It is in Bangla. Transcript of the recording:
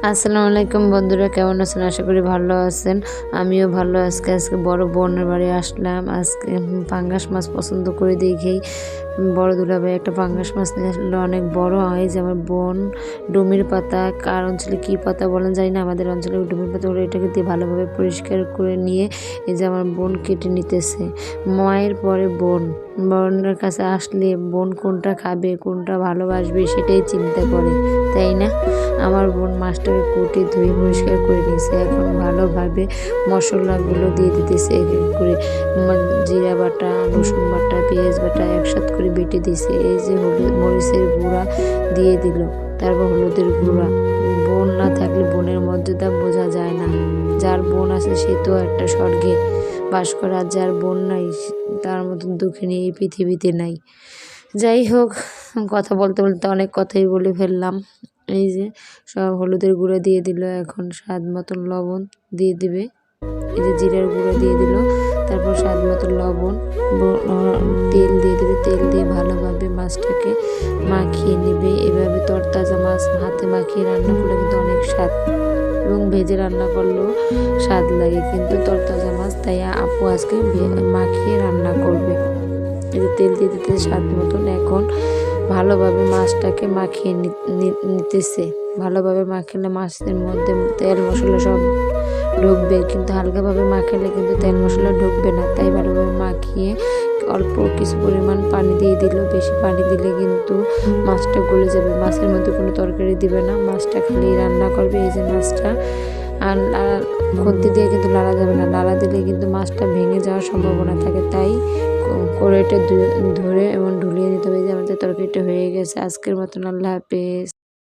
আসসালামু আলাইকুম বন্ধুরা, কেমন আছেন? আশা করি ভালো আছেন। আমিও ভালো। আজকে বড় বোনের বাড়ি আসলাম। আজকে পাঙ্গাস মাছ পছন্দ করে দেখেই বড় দুলাভাই একটা পাঙ্গাস মাছ নিয়ে আসলো। অনেক বড় হয়, যে আমার বোন ডুমির পাতা, কার অঞ্চলে কী পাতা বলেন জানি না, আমাদের অঞ্চলে ডুমির পাতা বলে। এটাকে দিয়ে ভালোভাবে পরিষ্কার করে নিয়ে এই যে আমার বোন কেটে নিতেছে। মায়ের পরে বোনের কাছে আসলে বোন কোনটা খাবে, কোনটা ভালোবাসবে সেটাই চিন্তা করে, তাই না? আমার বোন মাছটাকে কুটে ধুয়ে পরিষ্কার করে নিয়েছে। এখন ভালোভাবে মশলাগুলো দিয়ে দিতেছে এক এক করে। জিরা বাটা, রসুন বাটা, পেঁয়াজ বাটা একসাথে করে বেটে দিয়েছে। এই যে হলুদ মরিচের গুঁড়া দিয়ে দিল, তারপর হলুদের গুঁড়া। বোন না থাকলে বোনের মর্যাদা বোঝা যায় না। যার বোন আছে সে তো একটা স্বর্গে বাস করে, আর যার বোন নাই তার মতন দুঃখিনী এই পৃথিবীতে নাই। যাই হোক, কথা বলতে বলতে অনেক কথাই বলে ফেললাম। এই যে সব হলুদের গুঁড়ো দিয়ে দিল, এখন স্বাদ মতন লবণ দিয়ে দিবে। এই যে জিরার গুঁড়ো দিয়ে দিল, তারপর স্বাদ মতন লবণ, তেল দিয়ে দেবে। তেল দিয়ে ভালোভাবে মাছটাকে মাখিয়ে নেবে। এভাবে তরতাজা মাছ হাতে মাখিয়ে রান্না করলে কিন্তু অনেক স্বাদ, এবং ভেজে রান্না করলেও স্বাদ লাগে, কিন্তু তরতাজা মাছ তাই আপু আজকে মাখিয়ে রান্না করবে। এই যে তেল দিয়ে দিতে স্বাদ মতন। এখন ভালোভাবে মাছটাকে মাখিয়ে নিতেছে। ভালোভাবে মাখালে মাছের মধ্যে তেল মশলা সব ঢুকবে, কিন্তু হালকাভাবে মাখালে কিন্তু তেল মশলা ঢুকবে না। তাই ভালোভাবে মাখিয়ে অল্প কিছু পরিমাণ পানি দিয়ে দিল। বেশি পানি দিলে কিন্তু মাছটা গলে যাবে। মাছের মধ্যে কোনো তরকারি দিবে না, মাছটা খালি রান্না করবে। এই যে মাছটা আর খুন্তি দিয়ে কিন্তু নাড়া যাবে না, নাড়া দিলে কিন্তু মাছটা ভেঙে যাওয়ার সম্ভাবনা থাকে। তাই কড়াইটা ধরে এবং ঢুলিয়ে নিতে হবে। যে আমাদের তরকারিটা হয়ে গেছে। আজকের মতন আল্লাহ হাফেজ।